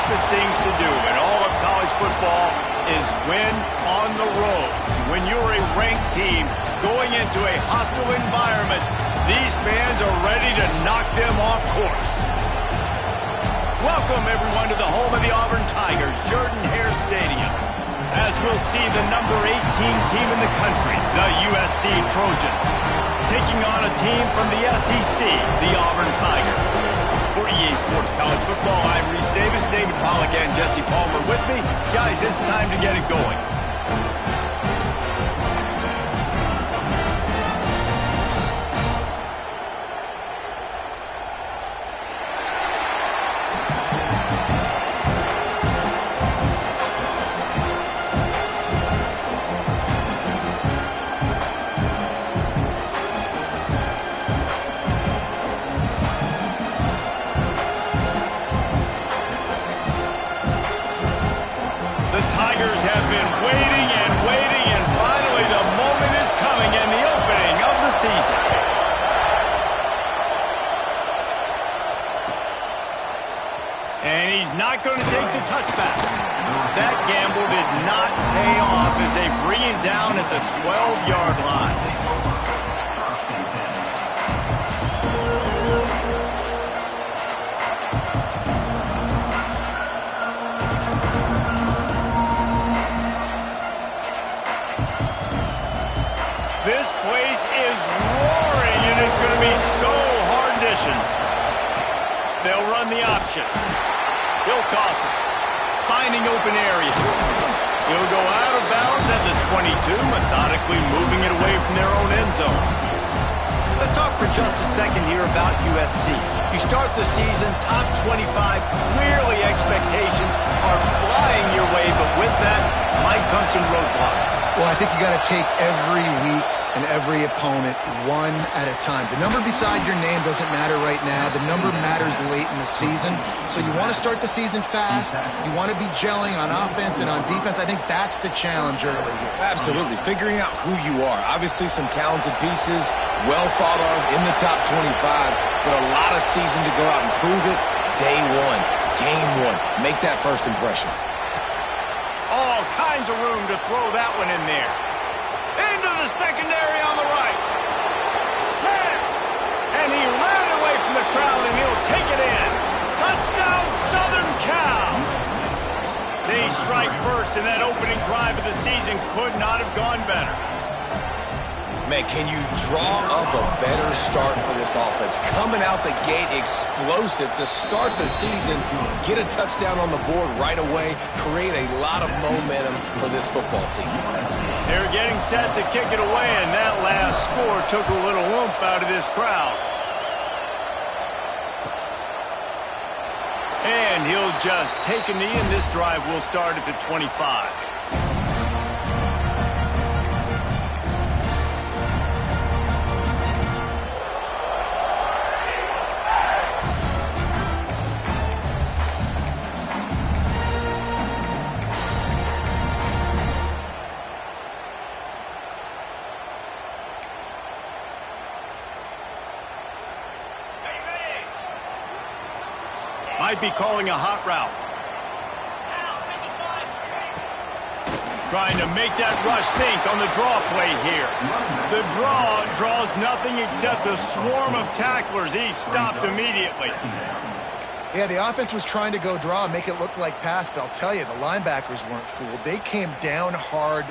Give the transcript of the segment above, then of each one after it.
toughest things to do in all of college football is win on the road. When you're a ranked team going into a hostile environment, these fans are ready to knock them off course. Welcome, everyone, to the home of the Auburn Tigers, Jordan-Hare Stadium, as we'll see the number 18 team in the country, the USC Trojans, taking on a team from the SEC, the Auburn Tigers. For EA Sports College Football, I'm Reese Davis, David Pollack, and Jesse Palmer with me. Guys, it's time to get it going. And he's not going to take the touchback. That gamble did not pay off as they bring him down at the 12-yard line. This place is roaring, and it's going to be so hard conditions. They'll run the option. He'll toss it. Finding open areas. He'll go out of bounds at the 22, methodically moving it away from their own end zone. Let's talk for just a second here about USC. You start the season top 25. Clearly expectations are flying your way, but with that might come some roadblocks. Well, I think you got to take every week and every opponent one at a time. The number beside your name doesn't matter right now. The number matters late in the season. So you want to start the season fast. You want to be gelling on offense and on defense. I think that's the challenge early here. Absolutely. Figuring out who you are. Obviously some talented pieces, well thought of in the top 25, but a lot of season to go out and prove it. Day one, game one. Make that first impression. All kinds of room to throw that one in there. Into the secondary on the right. 10. And he ran away from the crowd, and he'll take it in. Touchdown, Southern Cal. They strike first, and that opening drive of the season could not have gone better. Man, can you draw up a better start for this offense? Coming out the gate explosive to start the season, get a touchdown on the board right away, create a lot of momentum for this football season. They're getting set to kick it away, and that last score took a little oomph out of this crowd. And he'll just take a knee, and this drive will start at the 25. Might be calling a hot route. Trying to make that rush think on the draw play here. The draw draws nothing except a swarm of tacklers. He's stopped immediately. Yeah, the offense was trying to go draw and make it look like pass, but I'll tell you, the linebackers weren't fooled. They came down hard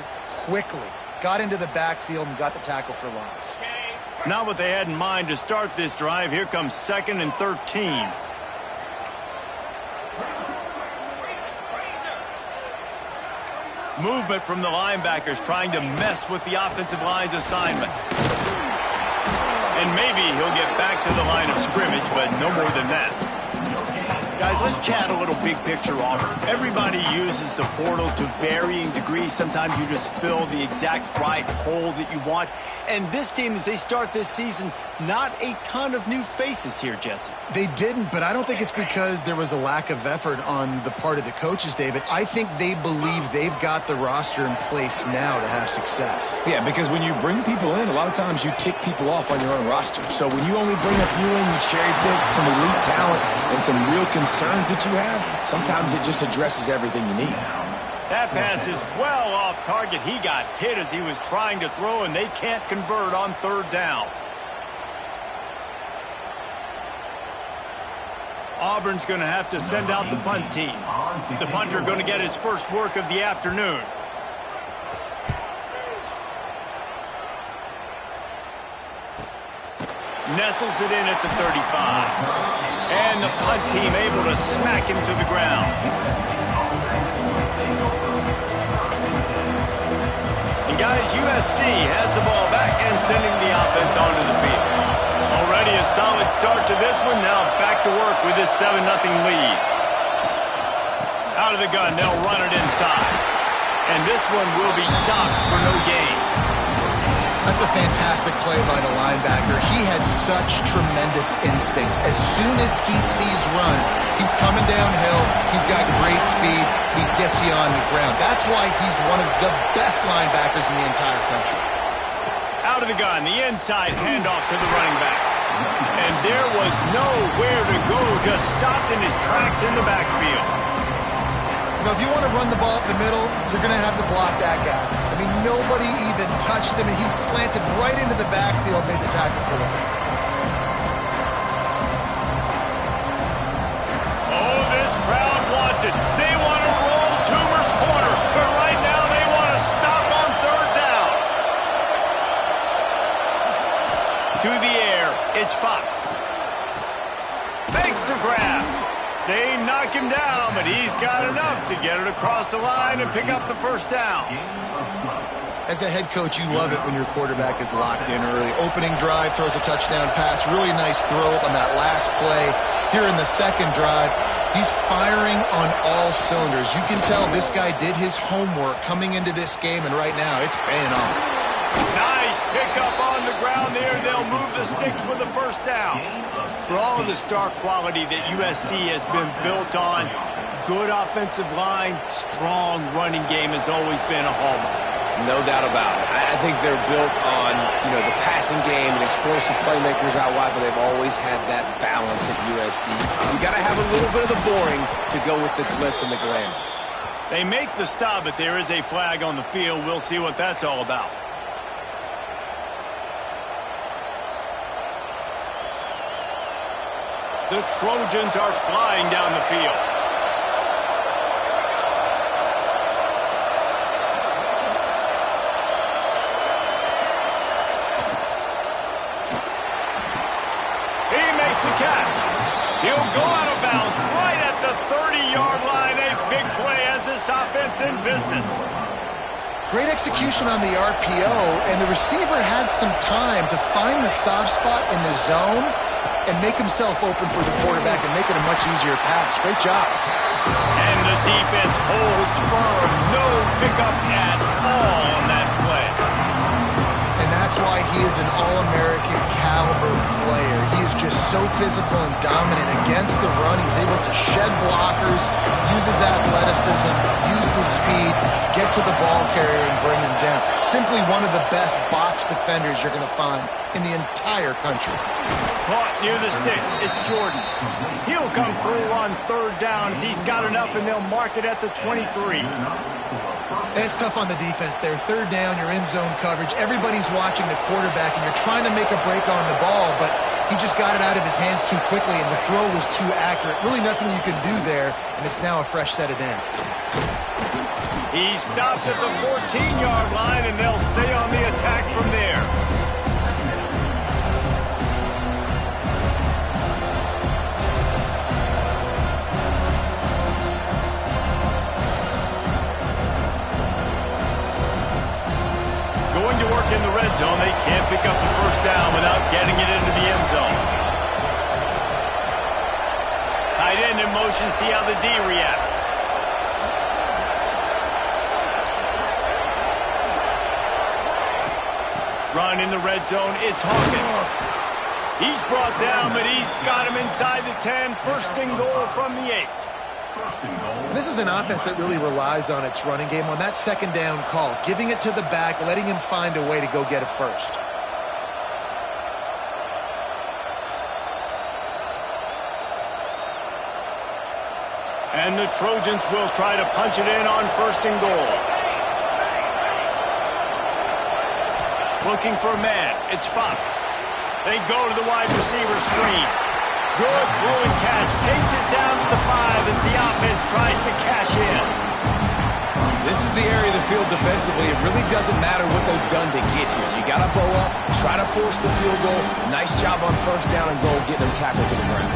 quickly, got into the backfield, and got the tackle for loss. Not what they had in mind to start this drive. Here comes 2nd and 13. Movement from the linebackers trying to mess with the offensive line's assignments. And maybe he'll get back to the line of scrimmage, but no more than that. Guys, let's chat a little big picture Auburn. Everybody uses the portal to varying degrees. Sometimes you just fill the exact right hole that you want. And this team, as they start this season, not a ton of new faces here, Jesse. They didn't, but I don't think it's because there was a lack of effort on the part of the coaches, David. I think they believe they've got the roster in place now to have success. Yeah, because when you bring people in, a lot of times you tick people off on your own roster. So when you only bring a few in, you cherry pick some elite talent and some real concerns that you have, sometimes it just addresses everything you need. That pass is well off target. He got hit as he was trying to throw, and they can't convert on third down. Auburn's going to have to send out the punt team. The punter going to get his first work of the afternoon. Nestles it in at the 35. And the punt team able to smack him to the ground. And guys, USC has the ball back and sending the offense onto the field. Already a solid start to this one. Now back to work with this 7-0 lead. Out of the gun, they'll run it inside. And this one will be stopped for no gain. That's a fantastic play by the linebacker. He has such tremendous instincts. As soon as he sees run, he's coming downhill. He's got great speed. He gets you on the ground. That's why he's one of the best linebackers in the entire country. Out of the gun, the inside handoff to the running back. And there was nowhere to go, just stopped in his tracks in the backfield. You know, if you want to run the ball up the middle, you're going to have to block that guy. I mean, nobody even touched him, and he slanted right into the backfield, made the tackle for loss. Oh, this crowd wants it. They want to roll Toomer's corner, but right now they want to stop on third down. To the air, it's Fox. Makes the grab. They knock him down, but he's got enough to get it across the line and pick up the first down. As a head coach, you love it when your quarterback is locked in early. Opening drive, throws a touchdown pass. Really nice throw on that last play. Here in the second drive, he's firing on all cylinders. You can tell this guy did his homework coming into this game, and right now it's paying off. Nice pickup on the ground there. They'll move the sticks with the first down. For all of the star quality that USC has been built on, good offensive line, strong running game has always been a hallmark. No doubt about it. I think they're built on, the passing game and explosive playmakers out wide, but they've always had that balance at USC. You got to have a little bit of the boring to go with the glitz and the glamour. They make the stop, but there is a flag on the field. We'll see what that's all about. The Trojans are flying down the field. He makes the catch. He'll go out of bounds right at the 30-yard line. A big play as this offense in business. Great execution on the RPO, and the receiver had some time to find the soft spot in the zone and make himself open for the quarterback and make it a much easier pass. Great job. And the defense holds firm. No pickup at all on that play. And that's why he is an All-American caliber player. He is just so physical and dominant against the run. He's able to shed blockers, use his athleticism, use his speed, get to the ball carrier and bring him down. Simply one of the best box defenders you're going to find in the entire country. Caught near the sticks. It's Jordan. He'll come through on third down as he's got enough, and they'll mark it at the 23. And it's tough on the defense there. Third down, you're in zone coverage. Everybody's watching the quarterback, and you're trying to make a break on the ball, but he just got it out of his hands too quickly, and the throw was too accurate. Really nothing you can do there, and it's now a fresh set of downs. He stopped at the 14-yard line, and they'll stay on the attack from there. Going to work in the red zone. They can't pick up the first down without getting it into the end zone. Tight end in motion. See how the D reacts. Run in the red zone. It's Hawkins. He's brought down, but he's got him inside the 10. First and goal from the 8. This is an offense that really relies on its running game on that second down call, giving it to the back, letting him find a way to go get a first. And the Trojans will try to punch it in on first and goal. Looking for a man. It's Fox. They go to the wide receiver screen. Good throw and catch. Takes it down to the 5 as the offense tries to cash in. This is the area of the field defensively. It really doesn't matter what they've done to get here. You got to bow up, try to force the field goal. Nice job on first down and goal, getting them tackled to the ground.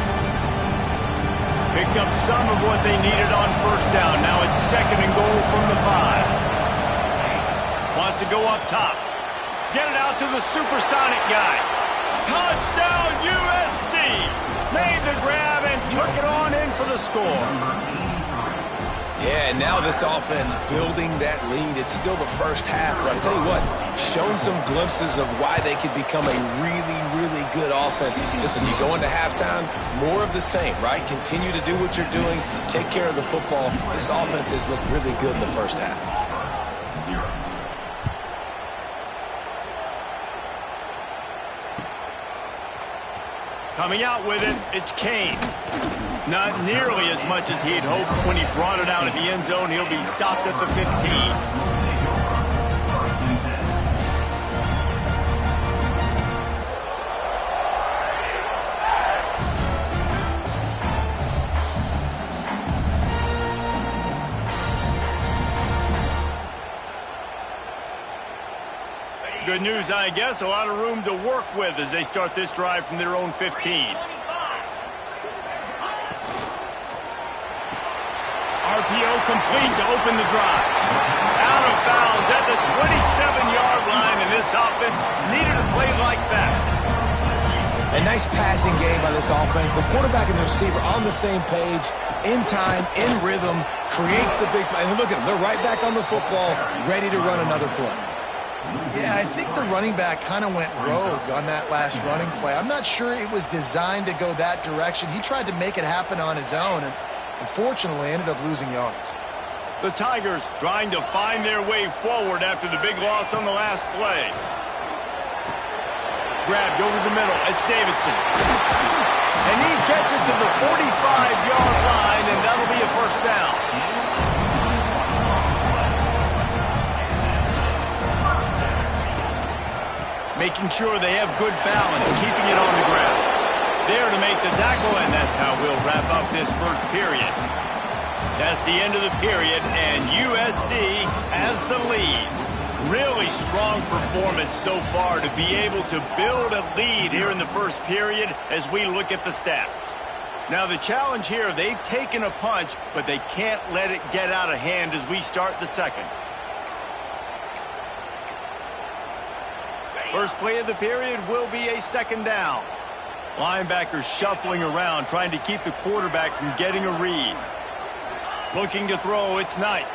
Picked up some of what they needed on first down. Now it's second and goal from the 5. Wants to go up top. Get it out to the supersonic guy. Touchdown USC! Made the grab and took it on in for the score. Yeah, and now this offense building that lead. It's still the first half, but I'll tell you what, shown some glimpses of why they could become a really, really good offense. Listen, you go into halftime, more of the same, right? Continue to do what you're doing, take care of the football. This offense has looked really good in the first half. Coming out with it, it's Kane. Not nearly as much as he'd hoped when he brought it out at the end zone. He'll be stopped at the 15. Good news, I guess. A lot of room to work with as they start this drive from their own 15. RPO complete to open the drive. Out of bounds at the 27-yard line, and this offense needed a play like that. A nice passing game by this offense. The quarterback and the receiver on the same page, in time, in rhythm, creates the big play. And look at them. They're right back on the football, ready to run another play. Yeah, I think the running back kind of went rogue on that last running play. I'm not sure it was designed to go that direction. He tried to make it happen on his own, and unfortunately ended up losing yards. The Tigers trying to find their way forward after the big loss on the last play. Grabbed over the middle. It's Davidson. And he gets it to the 45-yard line, and that'll be a first down. Making sure they have good balance, keeping it on the ground. There to make the tackle, and that's how we'll wrap up this first period. That's the end of the period, and USC has the lead. Really strong performance so far to be able to build a lead here in the first period as we look at the stats. Now the challenge here, they've taken a punch, but they can't let it get out of hand as we start the second. First play of the period will be a second down. Linebackers shuffling around, trying to keep the quarterback from getting a read. Looking to throw, it's Knight.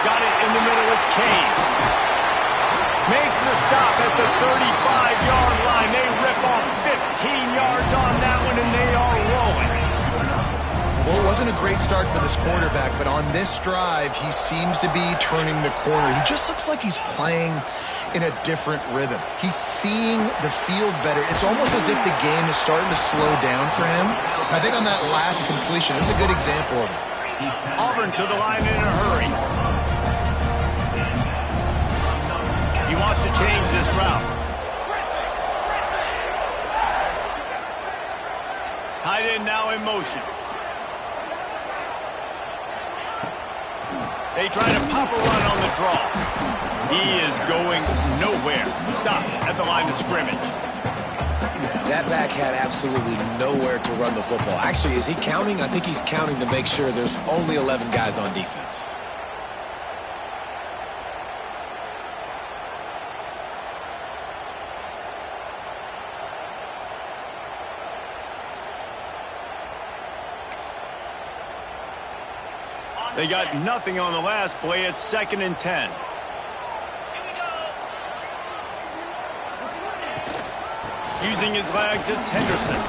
Got it in the middle, it's Kane. Makes the stop at the 35-yard line. They rip off 15 yards on that one, and they are rolling. Well, it wasn't a great start for this quarterback, but on this drive, he seems to be turning the corner. He just looks like he's playing in a different rhythm. He's seeing the field better. It's almost as if the game is starting to slow down for him. I think on that last completion, it was a good example of it. Auburn to the line in a hurry. He wants to change this route. Tight end now in motion. They try to pop a run on the draw. He is going nowhere. Stop at the line of scrimmage. That back had absolutely nowhere to run the football. Actually, is he counting? I think he's counting to make sure there's only 11 guys on defense. They got nothing on the last play. It's 2nd and 10. Using his legs, it's Henderson.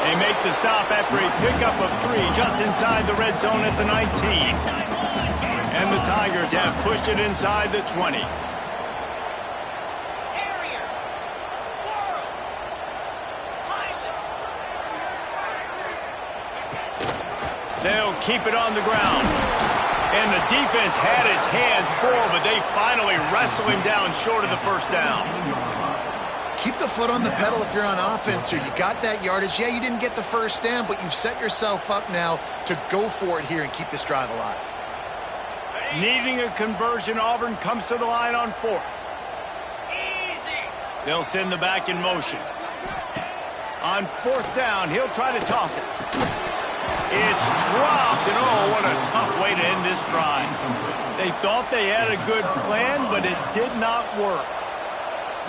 They make the stop after a pickup of 3 just inside the red zone at the 19. And the Tigers have pushed it inside the 20. They'll keep it on the ground. And the defense had its hands full, but they finally wrestle him down short of the first down. Keep the foot on the pedal if you're on offense here. You got that yardage. Yeah, you didn't get the first down, but you've set yourself up now to go for it here and keep this drive alive. Needing a conversion, Auburn comes to the line on 4th. They'll send the back in motion. On 4th down, he'll try to toss it. It's dropped, and oh, what a tough way to end this drive. They thought they had a good plan, but it did not work.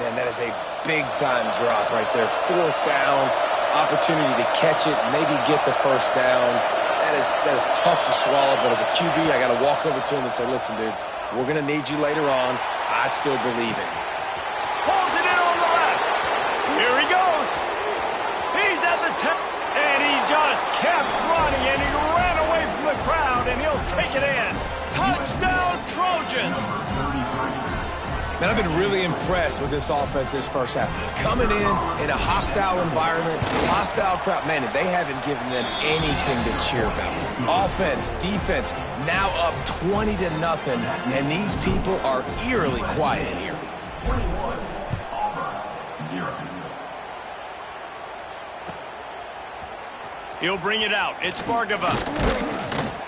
Man, that is a big-time drop right there. 4th down, opportunity to catch it, maybe get the first down. That is tough to swallow, but as a QB, I got to walk over to him and say, listen, dude, we're going to need you later on. I still believe it. Pulls it in on the left. Here he goes. He's at the 10. And he just kept running, and he ran away from the crowd, and he'll take it in. Touchdown, Trojans! Man, I've been really impressed with this offense this first half. Coming in a hostile environment, hostile crowd. Man, they haven't given them anything to cheer about. Offense, defense, now up 20-0, and these people are eerily quiet in here. 21, Auburn, 0. He'll bring it out. It's Bargava.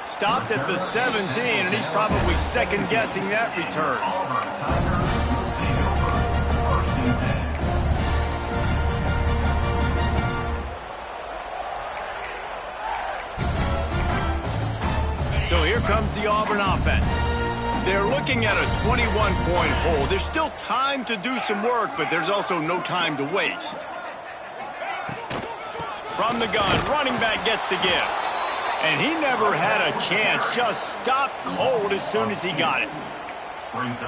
Stopped at the 17, and he's probably second-guessing that return. So here comes the Auburn offense. They're looking at a 21-point hole. There's still time to do some work, but there's also no time to waste. From the gun, running back gets to give. And he never had a chance, just stopped cold as soon as he got it.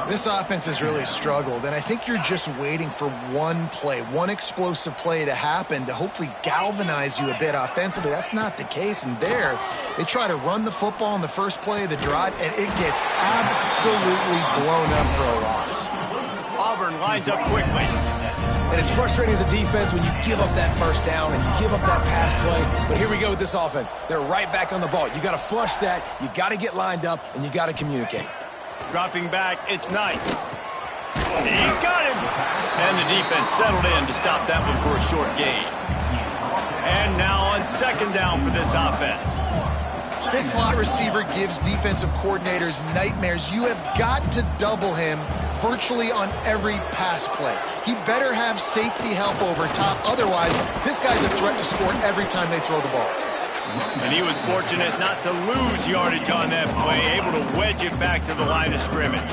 This offense has really struggled, and I think you're just waiting for one play, one explosive play to happen to hopefully galvanize you a bit offensively. That's not the case, and there, they try to run the football in the first play of the drive, and it gets absolutely blown up for a loss. Auburn lines up quickly. And it's frustrating as a defense when you give up that first down and you give up that pass play. But here we go with this offense. They're right back on the ball. You got to flush that, you got to get lined up, and you got to communicate. Dropping back, it's Knight. He's got him. And the defense settled in to stop that one for a short gain. And now on second down for this offense. This slot receiver gives defensive coordinators nightmares. You have got to double him virtually on every pass play. He better have safety help over top. Otherwise, this guy's a threat to score every time they throw the ball. And he was fortunate not to lose yardage on that play, able to wedge it back to the line of scrimmage.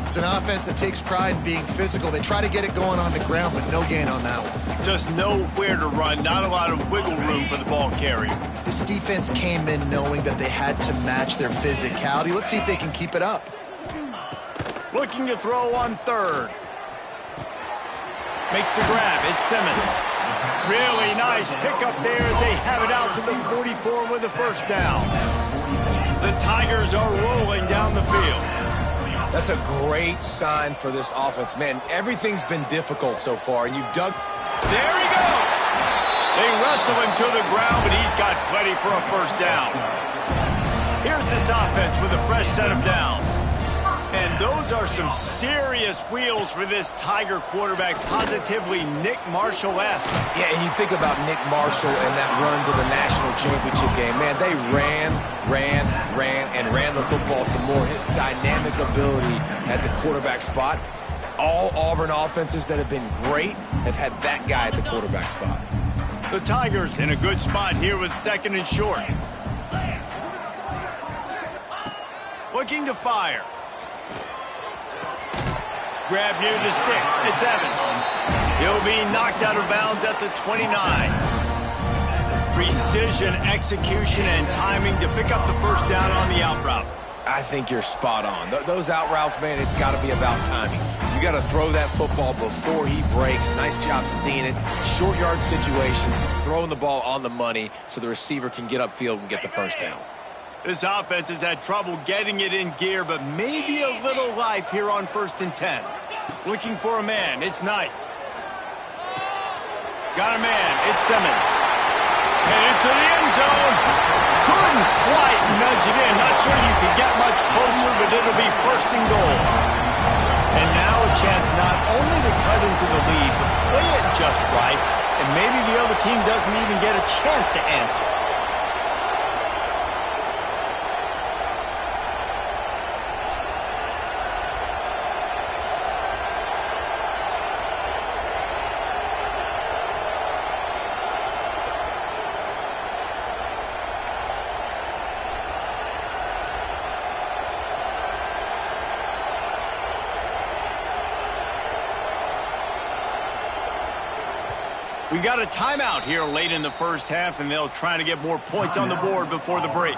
It's an offense that takes pride in being physical. They try to get it going on the ground, but no gain on that one. Just nowhere to run, not a lot of wiggle room for the ball carrier. This defense came in knowing that they had to match their physicality. Let's see if they can keep it up. Looking to throw on third. Makes the grab. It's Simmons. Really nice pickup there as they have it out to the 44 with the first down. The Tigers are rolling down the field. That's a great sign for this offense. Man, everything's been difficult so far, and you've dug. There he goes. They wrestle him to the ground, but he's got plenty for a first down. Here's this offense with a fresh set of downs. And those are some serious wheels for this Tiger quarterback, positively Nick Marshall-esque. Yeah, and you think about Nick Marshall and that run to the national championship game. Man, they ran the football some more. His dynamic ability at the quarterback spot. All Auburn offenses that have been great have had that guy at the quarterback spot. The Tigers in a good spot here with second and short. Looking to fire. Grab near the sticks. It's Evans. He'll be knocked out of bounds at the 29. Precision, execution, and timing to pick up the first down on the out route. I think you're spot on. Those out routes, man, it's got to be about timing. You got to throw that football before he breaks. Nice job seeing it. Short yard situation, throwing the ball on the money so the receiver can get upfield and get the first down. This offense has had trouble getting it in gear, but maybe a little life here on 1st and 10. Looking for a man. It's Knight. Got a man. It's Simmons. And into the end zone. Couldn't quite nudge it in. Not sure you could get much closer, but it'll be 1st and goal. And now a chance not only to cut into the lead, but play it just right. And maybe the other team doesn't even get a chance to answer. We got a timeout here late in the first half, and they'll try to get more points on the board before the break.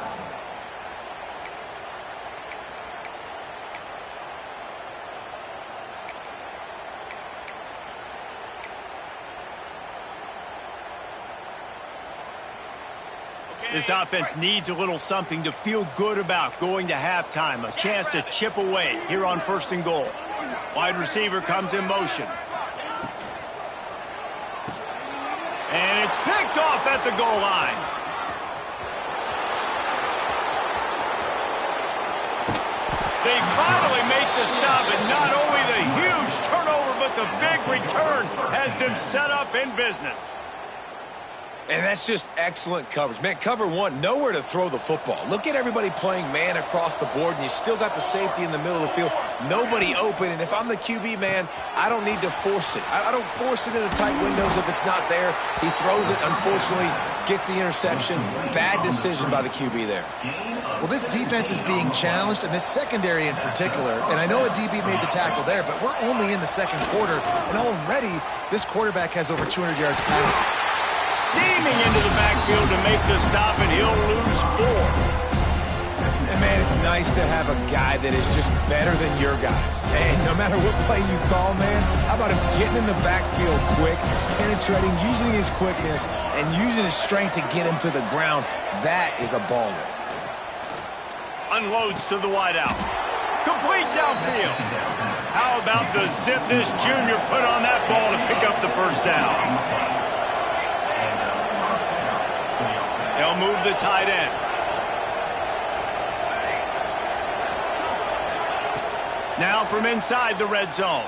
This offense needs a little something to feel good about going to halftime. A chance to chip away here on 1st and goal. Wide receiver comes in motion. And it's picked off at the goal line. They finally make the stop, and not only the huge turnover, but the big return has them set up in business. And that's just excellent coverage. Man, cover one, nowhere to throw the football. Look at everybody playing man across the board, and you still got the safety in the middle of the field. Nobody open, and if I'm the QB, man, I don't need to force it. I don't force it into tight windows if it's not there. He throws it, unfortunately, gets the interception. Bad decision by the QB there. Well, this defense is being challenged, and this secondary in particular. And I know a DB made the tackle there, but we're only in the 2nd quarter, and already this quarterback has over 200 yards passing. Steaming into the backfield to make the stop, and he'll lose 4. And, man, it's nice to have a guy that is just better than your guys. And no matter what play you call, man, how about him getting in the backfield quick, penetrating, using his quickness, and using his strength to get him to the ground. That is a baller. Unloads to the wideout. Complete downfield. How about the zip this junior put on that ball to pick up the 1st down? They'll move the tight end. Now from inside the red zone.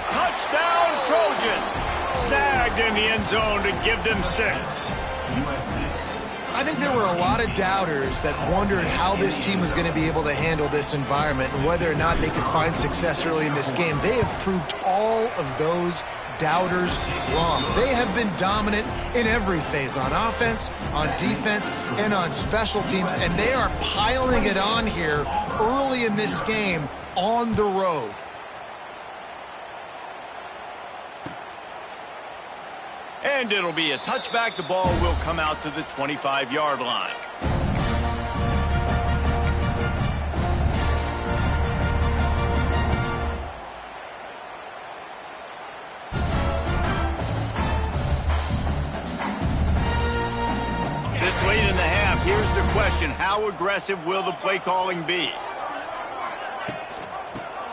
Touchdown, Trojans. Snagged in the end zone to give them 6. I think there were a lot of doubters that wondered how this team was going to be able to handle this environment and whether or not they could find success early in this game. They have proved all of those doubters wrong. They have been dominant in every phase, on offense, on defense, and on special teams, and they are piling it on here early in this game on the road. And it'll be a touchback. The ball will come out to the 25-yard line. This late in the half, here's the question. How aggressive will the play calling be?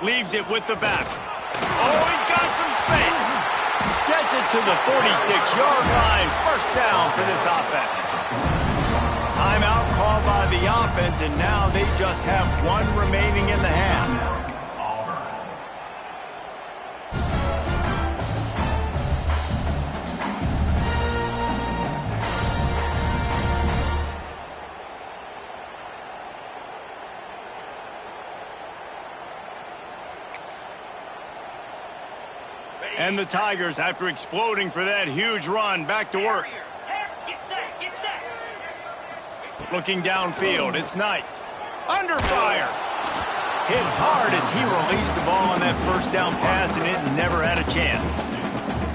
Leaves it with the back. Oh, he's got some space. Gets it to the 46-yard line. 1st down for this offense. Timeout called by the offense, and now they just have 1 remaining in the half. And the Tigers, after exploding for that huge run, back to work. Looking downfield, it's Knight. Under fire. Hit hard as he released the ball on that 1st down pass, and it never had a chance.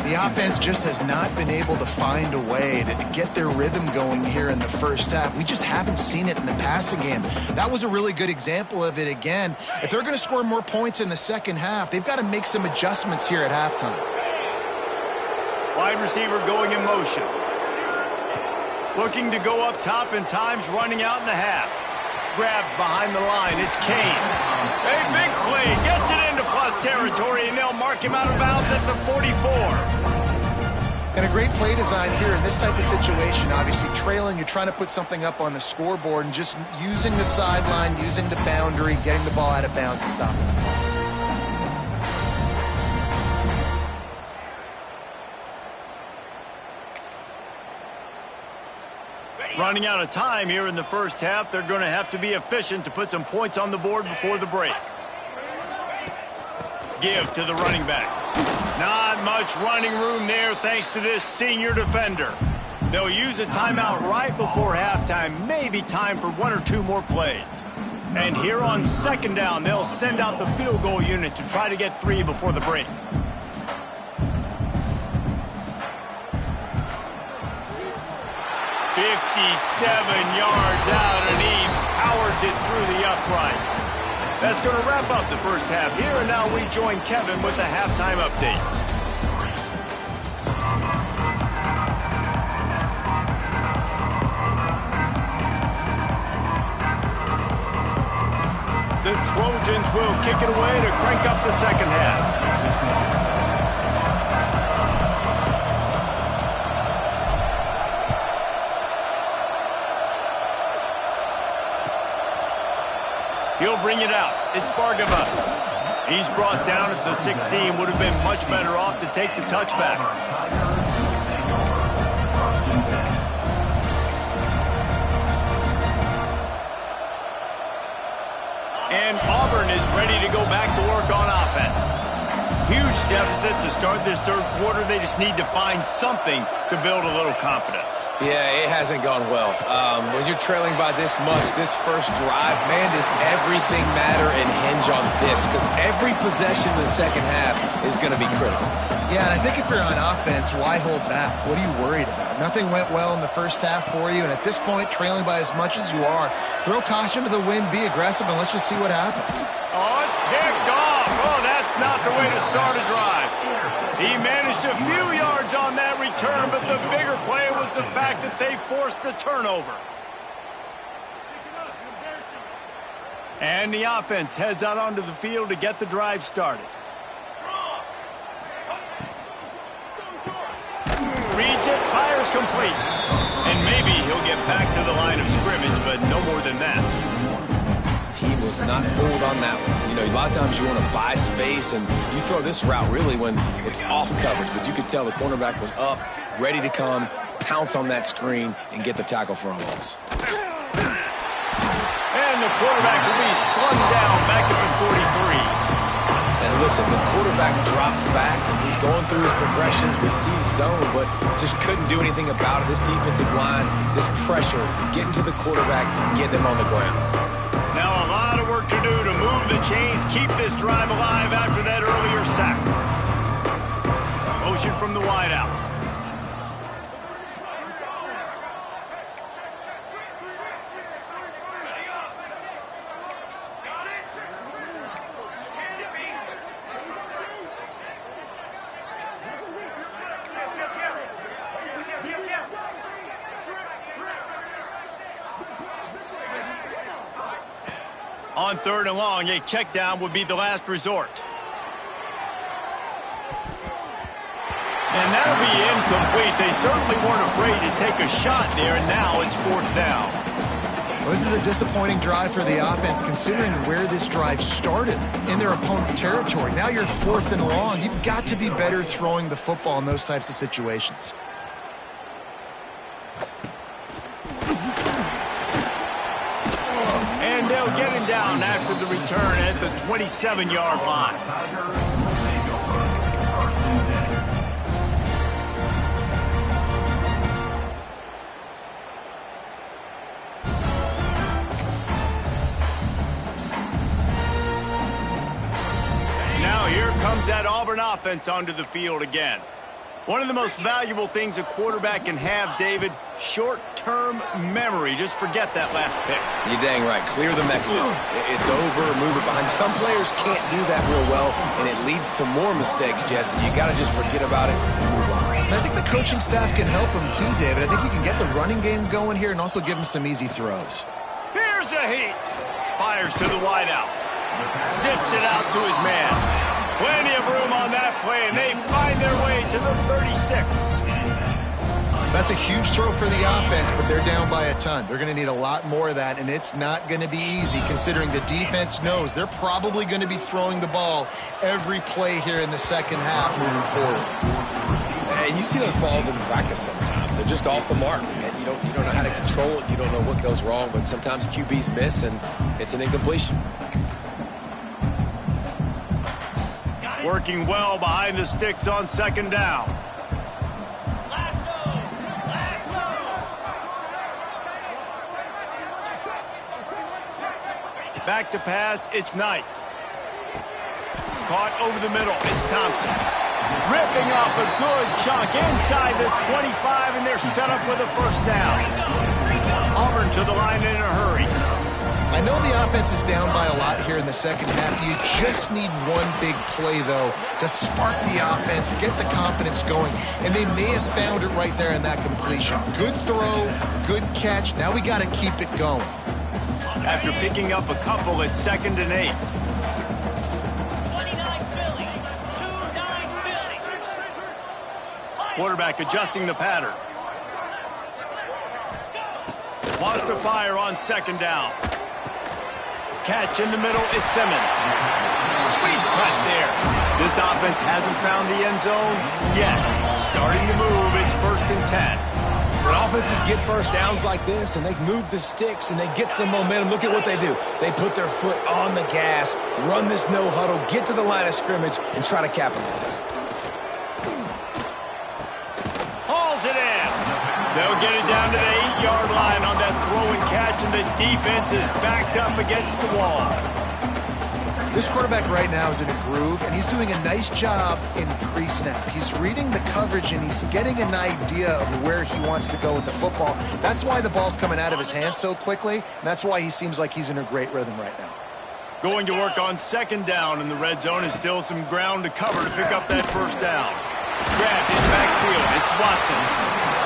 The The offense just has not been able to find a way to get their rhythm going here in the first half. We just haven't seen it in the passing game. That was a really good example of it again. If they're going to score more points in the second half, they've got to make some adjustments here at halftime. Wide receiver going in motion. Looking to go up top and times running out in the half. Grabbed behind the line. It's Kane. A big play. Gets it into plus territory, and they'll mark him out of bounds at the 44. And a great play design here in this type of situation. Obviously trailing, you're trying to put something up on the scoreboard and just using the sideline, using the boundary, getting the ball out of bounds and stopping it. Running out of time here in the first half. They're going to have to be efficient to put some points on the board before the break. Give to the running back. Not much running room there thanks to this senior defender. They'll use a timeout right before halftime. Maybe time for one or two more plays. And here on second down, they'll send out the field goal unit to try to get 3 before the break. 57 yards out, and he powers it through the uprights. That's going to wrap up the first half here, and now we join Kevin with the halftime update. The Trojans will kick it away to crank up the second half. He'll bring it out. It's Bargava. He's brought down at the 16. Would have been much better off to take the touchback. And Auburn is ready to go back to work on offense. Huge deficit to start this third quarter. They just need to find something to build a little confidence. Yeah, it hasn't gone well. When you're trailing by this much, this first drive, man, does everything matter and hinge on this? Because every possession in the second half is going to be critical. Yeah, and I think if you're on offense, why hold back? What are you worried about? Nothing went well in the first half for you, and at this point, trailing by as much as you are, throw caution to the wind, be aggressive, and let's just see what happens. Oh, it's picked off. Oh, that's not the way to start a drive. He managed a few yards on that return, but the bigger play was the fact that they forced the turnover. And the offense heads out onto the field to get the drive started. Reads it, fires complete. And maybe he'll get back to the line of scrimmage, but no more than that. He was not fooled on that one. You know, a lot of times you want to buy space, and you throw this route really when it's off coverage. But you could tell the cornerback was up, ready to come, pounce on that screen, and get the tackle for a loss. And the quarterback will be slung down back at the 43. And listen, the quarterback drops back, and he's going through his progressions. We see zone, but just couldn't do anything about it. This defensive line, this pressure, getting to the quarterback, getting him on the ground. Now a lot of work to do to move the chains, keep this drive alive after that earlier sack. Motion from the wideout. On third and long, a check down would be the last resort. And that'll be incomplete. They certainly weren't afraid to take a shot there, and now it's fourth down. Well, this is a disappointing drive for the offense, considering where this drive started, in their opponent territory. Now you're fourth and long. You've got to be better throwing the football in those types of situations. And they'll get him down after the return at the 27-yard line. Now here comes that Auburn offense onto the field again. One of the most valuable things a quarterback can have, David, short-term memory. Just forget that last pick. You're dang right. Clear the mechanism. It's over, move it behind. Some players can't do that real well, and it leads to more mistakes, Jesse. You got to just forget about it and move on. And I think the coaching staff can help him too, David. I think you can get the running game going here and also give him some easy throws. Here's a heat. Fires to the wideout. Zips it out to his man. Plenty of room on that play, and they find their way to the 36. That's a huge throw for the offense, but they're down by a ton. They're going to need a lot more of that, and it's not going to be easy considering the defense knows they're probably going to be throwing the ball every play here in the second half moving forward. Hey, you see those balls in practice sometimes. They're just off the mark. And you don't know how to control it. You don't know what goes wrong, but sometimes QBs miss, and it's an incompletion. Working well behind the sticks on second down. Back to pass, it's Knight. Caught over the middle, it's Thompson. Ripping off a good chunk inside the 25, and they're set up with a first down. Auburn to the line in a hurry. I know the offense is down by a lot here in the second half. You just need one big play, though, to spark the offense, get the confidence going, and they may have found it right there in that completion. Good throw, good catch. Now we got to keep it going. After picking up a couple at 2nd and 8. 29 Philly. 2-9 Philly. Quarterback adjusting the pattern. Wants to fire on second down. Catch in the middle, it's Simmons. Sweet cut there. This offense hasn't found the end zone yet. Starting to move, it's 1st and 10. When offenses get first downs like this and they move the sticks and they get some momentum, look at what they do. They put their foot on the gas, run this no huddle, get to the line of scrimmage, and try to capitalize. Hauls it in. They'll get it down to the 8-yard line on that throw and catch, and the defense is backed up against the wall. This quarterback right now is in a groove, and he's doing a nice job in pre-snap. He's reading the coverage, and he's getting an idea of where he wants to go with the football. That's why the ball's coming out of his hands so quickly, and that's why he seems like he's in a great rhythm right now. Going to work on second down in the red zone, and still some ground to cover to pick up that first down. Grabbed in backfield, it's Watson.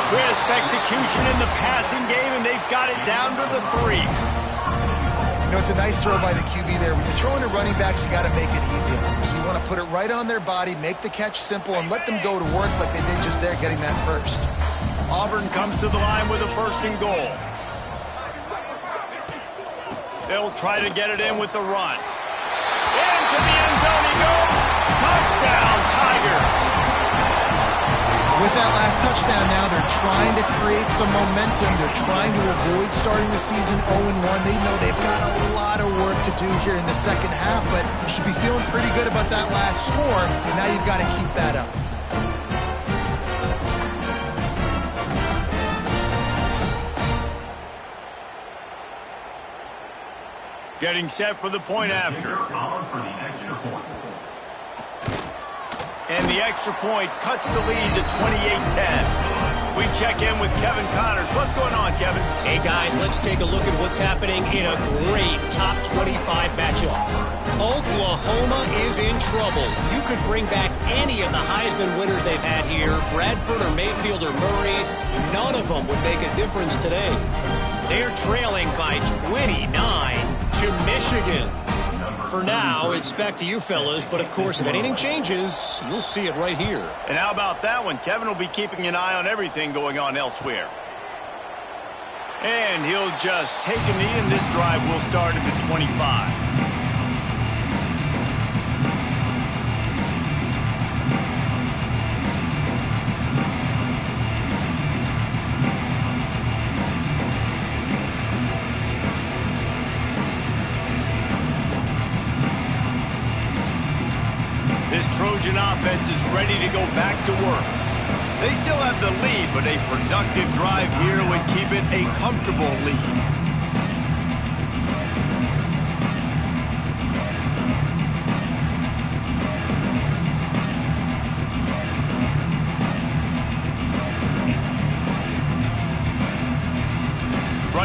Crisp execution in the passing game, and they've got it down to the 3. You know, it's a nice throw by the QB there. When you're throwing to running backs, you got to make it easy on them. So you want to put it right on their body, make the catch simple, and let them go to work like they did just there, getting that first. Auburn comes to the line with a 1st and goal. They'll try to get it in with the run. Into the end zone he goes. Touchdown, Tigers. With that last touchdown now, they're trying to create some momentum. They're trying to avoid starting the season 0-1. They know they've got a lot of work to do here in the second half, but you should be feeling pretty good about that last score, and now you've got to keep that up. Getting set for the point after. And the extra point cuts the lead to 28-10. We check in with Kevin Connors. What's going on, Kevin? Hey, guys, let's take a look at what's happening in a great top 25 matchup. Oklahoma is in trouble. You could bring back any of the Heisman winners they've had here, Bradford or Mayfield or Murray. None of them would make a difference today. They're trailing by 29 to Michigan. For now, it's back to you fellas, but of course, if anything changes, you'll see it right here. And how about that one? Kevin will be keeping an eye on everything going on elsewhere. And he'll just take a knee, and this drive will start at the 25. This Trojan offense is ready to go back to work. They still have the lead, but a productive drive here would keep it a comfortable lead.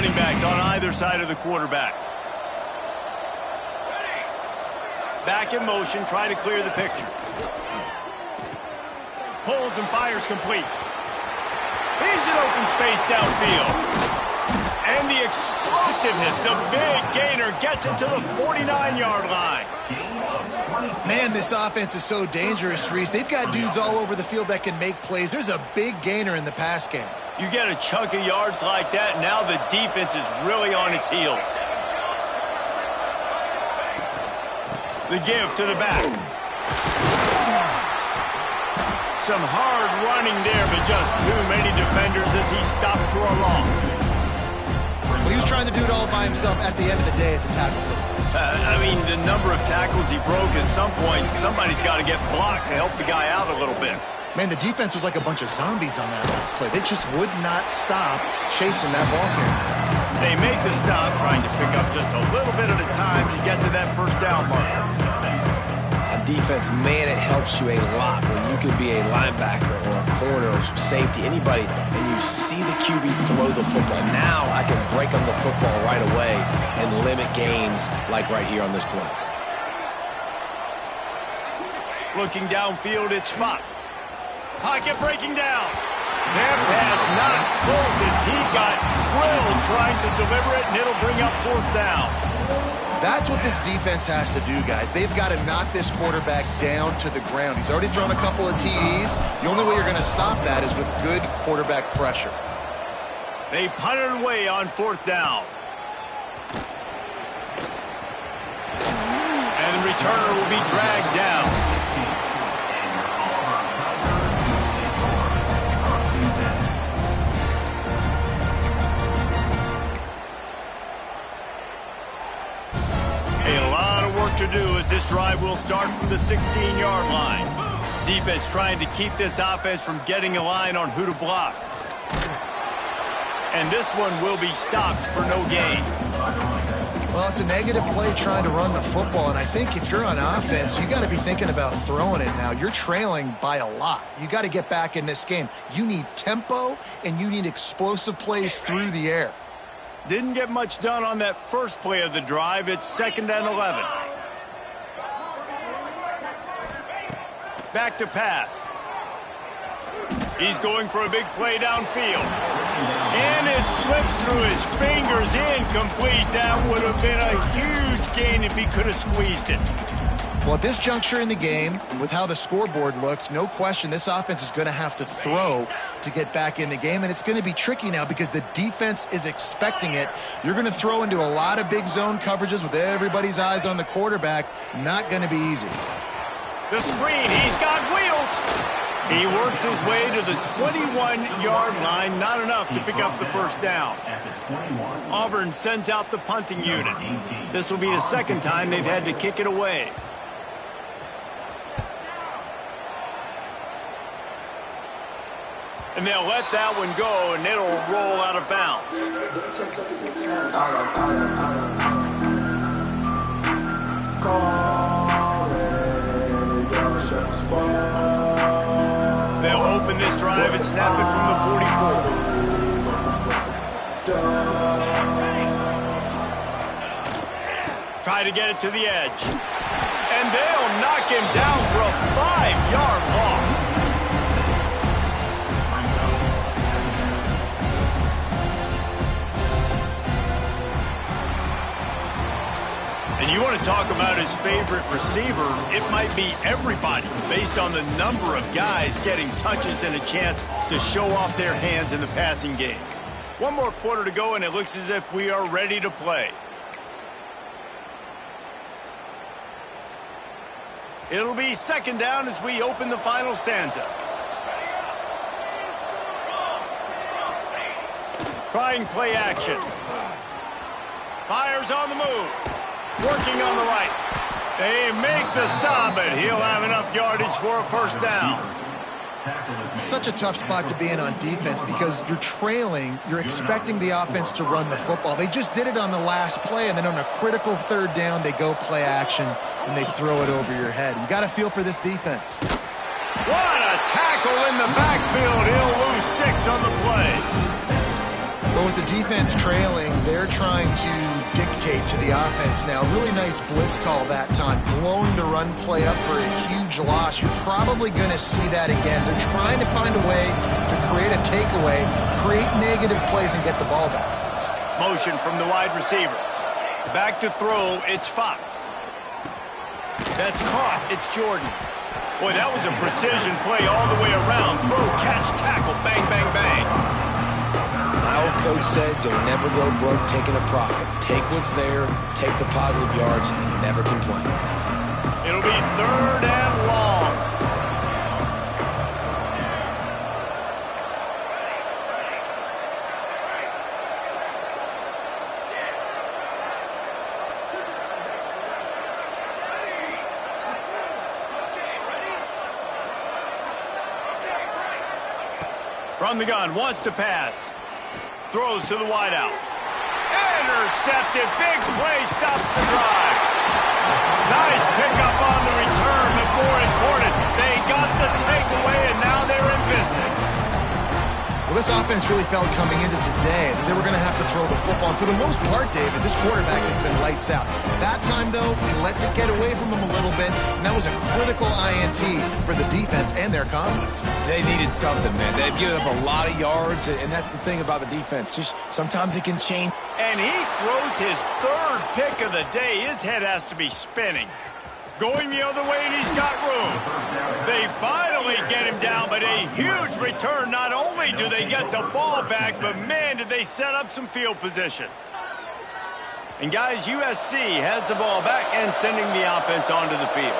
Running backs on either side of the quarterback. Back in motion, trying to clear the picture. Pulls and fires complete. He's in open space downfield. And the explosiveness, the big gainer gets it to the 49-yard line. Man, this offense is so dangerous, Reese. They've got dudes all over the field that can make plays. There's a big gainer in the pass game. You get a chunk of yards like that, now the defense is really on its heels. The give to the back. Some hard running there, but just too many defenders as he stopped for a loss. Well, he was trying to do it all by himself. At the end of the day, it's a tackle for loss. I mean, the number of tackles he broke, at some point, somebody's got to get blocked to help the guy out a little bit. Man, the defense was like a bunch of zombies on that last play. They just would not stop chasing that ball carrier. They make the stop, trying to pick up just a little bit at a time to get to that first down marker. On defense, man, it helps you a lot when you can be a linebacker or a corner or safety, anybody, and you see the QB throw the football. Now I can break on the football right away and limit gains like right here on this play. Looking downfield, it's Fox. Pocket breaking down. Their pass not close as he got drilled trying to deliver it, and it'll bring up fourth down. That's what this defense has to do, guys. They've got to knock this quarterback down to the ground. He's already thrown a couple of TDs. The only way you're going to stop that is with good quarterback pressure. They punted away on fourth down. And the returner will be dragged down. To do as this drive will start from the 16-yard line. Defense trying to keep this offense from getting a line on who to block. And this one will be stopped for no gain. Well, it's a negative play trying to run the football, and I think if you're on offense, you got to be thinking about throwing it now. You're trailing by a lot. You got to get back in this game. You need tempo, and you need explosive plays through the air. Didn't get much done on that first play of the drive. It's 2nd and 11. Back to pass. He's going for a big play downfield. And it slips through his fingers, incomplete. That would have been a huge gain if he could have squeezed it. Well, at this juncture in the game, with how the scoreboard looks, no question this offense is going to have to throw to get back in the game, and it's going to be tricky now because the defense is expecting it. You're going to throw into a lot of big zone coverages with everybody's eyes on the quarterback. Not going to be easy. The screen, he's got wheels. He works his way to the 21-yard line, not enough to pick up the first down. Auburn sends out the punting unit. This will be the second time they've had to kick it away. And they'll let that one go, and it'll roll out of bounds. They'll open this drive and snap it from the 44. Try to get it to the edge. And they'll knock him down for a 5-yard loss. And you want to talk about his favorite receiver, it might be everybody based on the number of guys getting touches and a chance to show off their hands in the passing game. One more quarter to go, and it looks as if we are ready to play. It'll be 2nd down as we open the final stanza. Trying play action. Fires on the move. Working on the right. They make the stop, but he'll have enough yardage for a first down. Such a tough spot to be in on defense because you're trailing, you're expecting the offense to run the football. They just did it on the last play, and then on a critical 3rd down, they go play action, and they throw it over your head. You got to feel for this defense. What a tackle in the backfield. He'll lose 6 on the play. But with the defense trailing, they're trying to dictate to the offense now. Really nice blitz call that time, blowing the run play up for a huge loss. You're probably going to see that again. They're trying to find a way to create a takeaway, create negative plays, and get the ball back. Motion from the wide receiver. Back to throw, it's Fox. That's caught, it's Jordan. Boy, that was a precision play all the way around. Throw, catch, tackle, bang, bang, bang. My old coach said you'll never go broke taking a profit. Take what's there, take the positive yards, and never complain. It'll be 3rd and long. From the gun, wants to pass. Throws to the wideout. Intercepted. Big play, stops the drive. Nice pickup on the return, but more important, they got the takeaway, and now they're in business. Well, this offense really felt coming into today that they were going to have to throw the football. And for the most part, David, this quarterback has been lights out. That time, though, he lets it get away from him a little bit, and that was a critical INT for the defense and their confidence. They needed something, man. They've given up a lot of yards, and that's the thing about the defense. Just sometimes it can change. And he throws his 3rd pick of the day. His head has to be spinning. Going the other way, and he's got room. They finally get him down, but a huge return. Not only do they get the ball back, but, man, did they set up some field position. And, guys, USC has the ball back and sending the offense onto the field.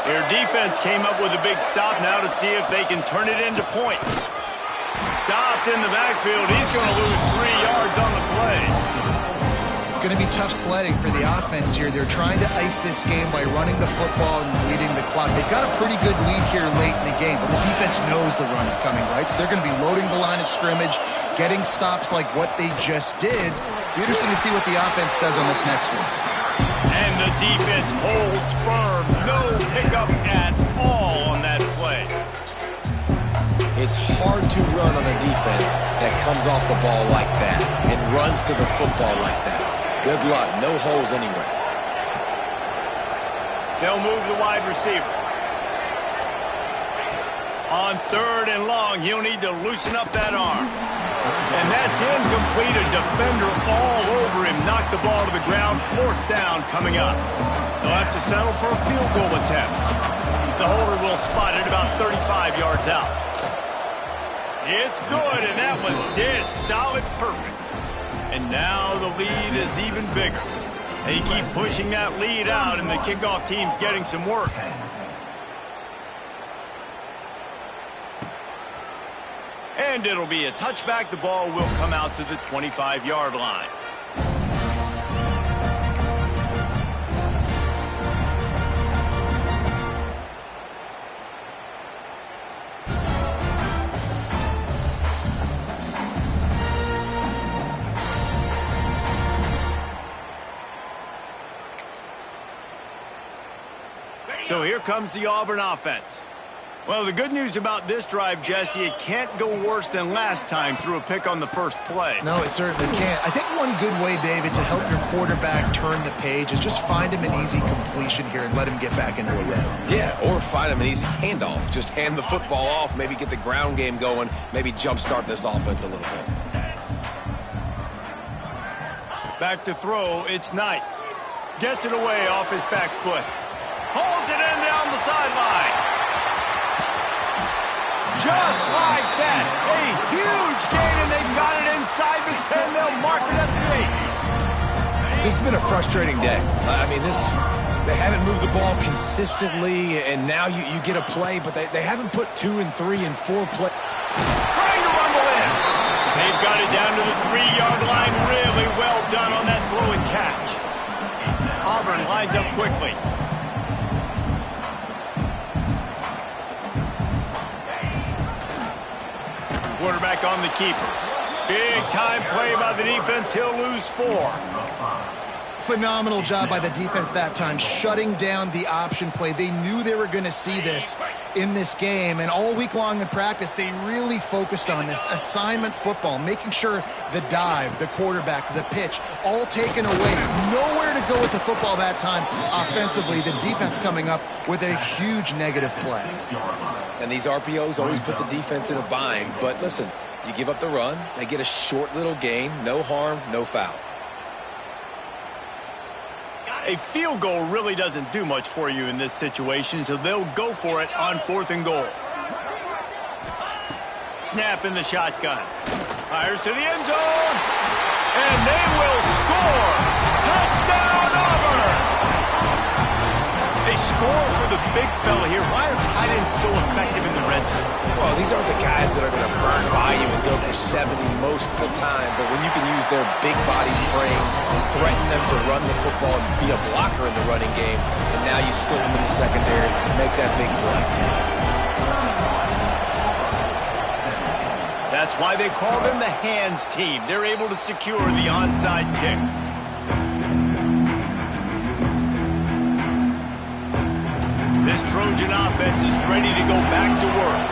Their defense came up with a big stop now to see if they can turn it into points. Stopped in the backfield. He's going to lose 3 yards on the play. It's going to be tough sledding for the offense here. They're trying to ice this game by running the football and leading the clock. They've got a pretty good lead here late in the game, but the defense knows the run's coming, right? So they're going to be loading the line of scrimmage, getting stops like what they just did. Be interesting to see what the offense does on this next one. And the defense holds firm. No pickup at all on that play. It's hard to run on a defense that comes off the ball like that and runs to the football like that. Good luck. No holes anywhere. They'll move the wide receiver. On 3rd and long, he'll need to loosen up that arm. And that's incomplete. A defender all over him. Knocked the ball to the ground. 4th down coming up. They'll have to settle for a field goal attempt. The holder will spot it about 35 yards out. It's good, and that was dead solid perfect. And now the lead is even bigger. They keep pushing that lead out, and the kickoff team's getting some work. And it'll be a touchback. The ball will come out to the 25-yard line. So here comes the Auburn offense. Well, the good news about this drive, Jesse, it can't go worse than last time through a pick on the first play. No, it certainly can't. I think one good way, David, to help your quarterback turn the page is just find him an easy completion here and let him get back into a rhythm. Yeah, or find him an easy handoff. Just hand the football off, maybe get the ground game going, maybe jumpstart this offense a little bit. Back to throw, it's Knight. Gets it away off his back foot. Pulls it in down the sideline. Just like that. A huge gain, and they've got it inside the 10. They'll mark it at the 8. This has been a frustrating day. I mean, they haven't moved the ball consistently, and now you get a play, but they haven't put 2 and 3 and 4 play. Trying to rumble in. They've got it down to the 3-yard line. Really well done on that throw and catch. Auburn lines up quickly. Quarterback on the keeper. Big time play by the defense. He'll lose 4. Phenomenal job by the defense that time, shutting down the option play. They knew they were going to see this in this game, and all week long in practice, they really focused on this assignment football, making sure the dive, the quarterback, the pitch, all taken away. Nowhere to go with the football that time offensively. The defense coming up with a huge negative play. And these RPOs always put the defense in a bind, but listen, you give up the run, they get a short little gain, no harm, no foul. A field goal really doesn't do much for you in this situation, so they'll go for it on 4th and goal. Snap in the shotgun. Fires to the end zone. And they will score. Touchdown, Auburn! A score for the big fella here. Why are tight ends so effective in the red zone? Well, these aren't the guys that are going to burn by you and go for 70 most of the time, but when you can use their big-bodied frames, threaten them to run the football and be a blocker in the running game, and now you slip them in the secondary and make that big play. That's why they call them the hands team. They're able to secure the onside kick. This Trojan offense is ready to go back to work.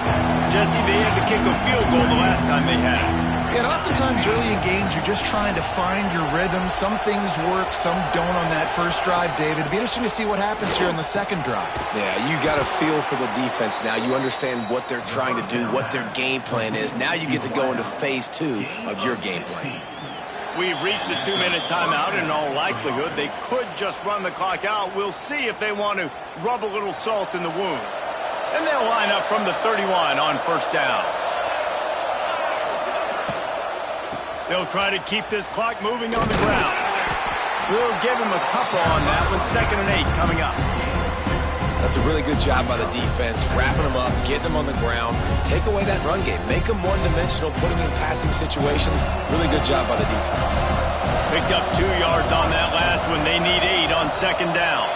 Jesse, they had to kick a field goal the last time they had it. And oftentimes early in games, you're just trying to find your rhythm. Some things work, some don't on that first drive, David. It'd be interesting to see what happens here on the second drive. Yeah, you got a feel for the defense now. You understand what they're trying to do, what their game plan is. Now you get to go into phase 2 of your game plan. We've reached a 2-minute timeout, and in all likelihood, they could just run the clock out. We'll see if they want to rub a little salt in the wound. And they'll line up from the 31 on first down. They'll try to keep this clock moving on the ground. We'll give him a couple on that one. 2nd and 8 coming up. That's a really good job by the defense, wrapping them up, getting them on the ground. Take away that run game. Make them one-dimensional, put them in passing situations. Really good job by the defense. Picked up 2 yards on that last one. They need 8 on 2nd down.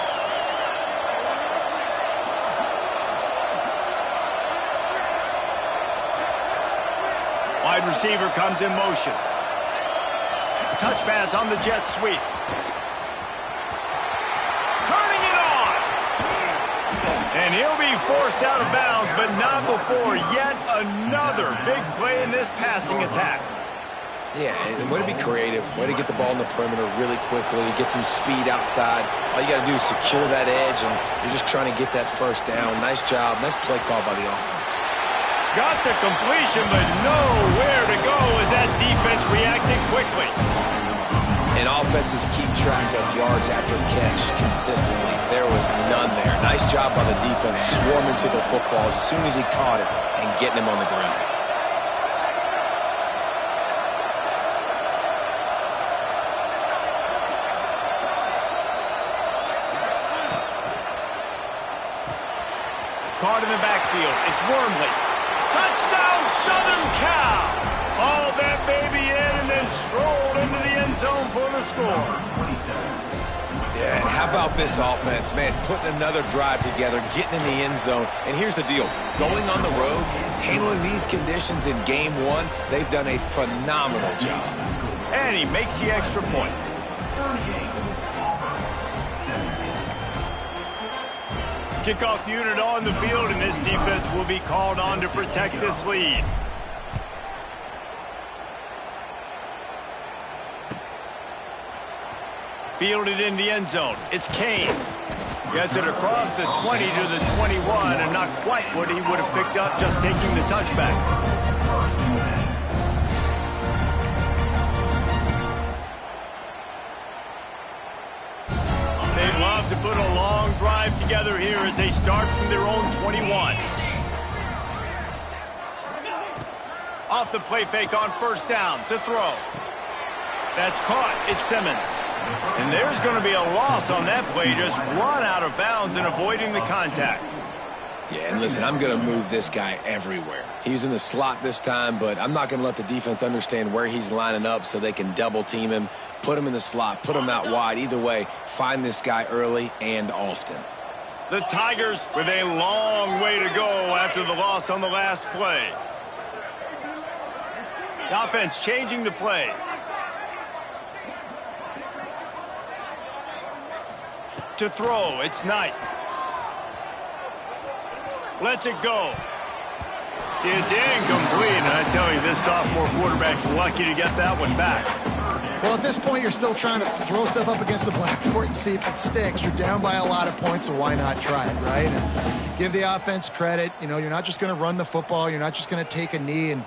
Wide receiver comes in motion. Touch pass on the jet sweep. Turning it on. And he'll be forced out of bounds, but not before yet another big play in this passing attack. Yeah, and way to be creative, way to get the ball in the perimeter really quickly, get some speed outside. All you got to do is secure that edge, and you're just trying to get that first down. Nice job, nice play call by the offense. Got the completion, but nowhere to go as that defense reacted quickly. And offenses keep track of yards after catch consistently. There was none there. Nice job by the defense swarming to the football as soon as he caught it and getting him on the ground. Caught in the backfield. It's Wormley. Touchdown, Southern Cal! Hauled that baby in and then strolled into the end zone for the score. Yeah, and how about this offense, man, putting another drive together, getting in the end zone. And here's the deal. Going on the road, handling these conditions in game 1, they've done a phenomenal job. And he makes the extra point. Kickoff unit on the field, and this defense will be called on to protect this lead. Fielded in the end zone. It's Kane. Gets it across the 20 to the 21, and not quite what he would have picked up just taking the touchback. They'd love to put a long drive together here as they start from their own 21. Off the play fake on first down to throw. That's caught. It's Simmons. And there's going to be a loss on that play. Just run out of bounds and avoiding the contact. Yeah, and listen, I'm going to move this guy everywhere. He's in the slot this time, but I'm not going to let the defense understand where he's lining up so they can double team him, put him in the slot, put him out wide. Either way, find this guy early and often. The Tigers with a long way to go after the loss on the last play. The offense changing the play. to throw. It's Knight. Lets it go. It's incomplete, and I tell you, this sophomore quarterback's lucky to get that one back. Well, at this point, you're still trying to throw stuff up against the blackboard and see if it sticks. You're down by a lot of points, so why not try it, right? And give the offense credit. You know, you're not just going to run the football. You're not just going to take a knee and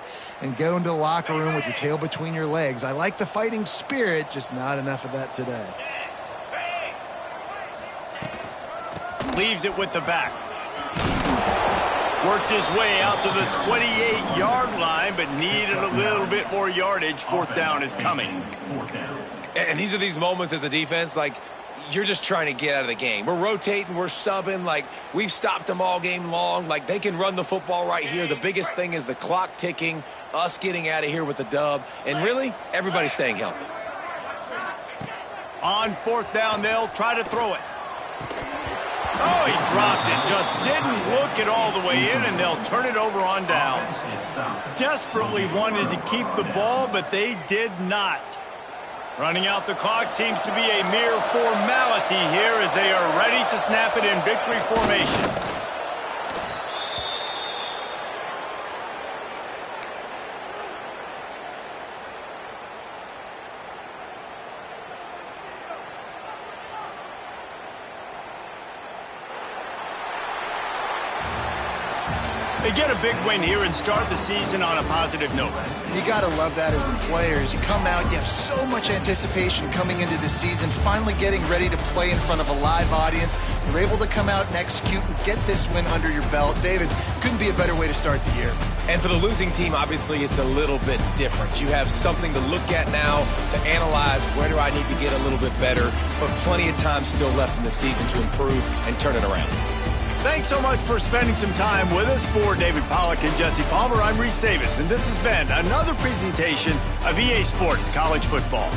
go into the locker room with your tail between your legs. I like the fighting spirit, just not enough of that today. Leaves it with the back. Worked his way out to the 28-yard line, but needed a little bit more yardage. Fourth down is coming. And these are these moments as a defense, like, you're just trying to get out of the game. We're rotating, we're subbing, like, we've stopped them all game long. Like, they can run the football right here. The biggest thing is the clock ticking, us getting out of here with the dub, and really, everybody staying healthy. On fourth down, they'll try to throw it. Oh, he dropped it. Just didn't look it all the way in, and they'll turn it over on downs. Desperately wanted to keep the ball, but they did not. Running out the clock seems to be a mere formality here as they are ready to snap it in victory formation. They get a big win here and start the season on a positive note. You got to love that as the players. You come out, you have so much anticipation coming into the season, finally getting ready to play in front of a live audience. You're able to come out and execute and get this win under your belt. David, couldn't be a better way to start the year. And for the losing team, obviously, it's a little bit different. You have something to look at now to analyze where do I need to get a little bit better, but plenty of time still left in the season to improve and turn it around. Thanks so much for spending some time with us. For David Pollack and Jesse Palmer, I'm Reese Davis, and this has been another presentation of EA Sports College Football.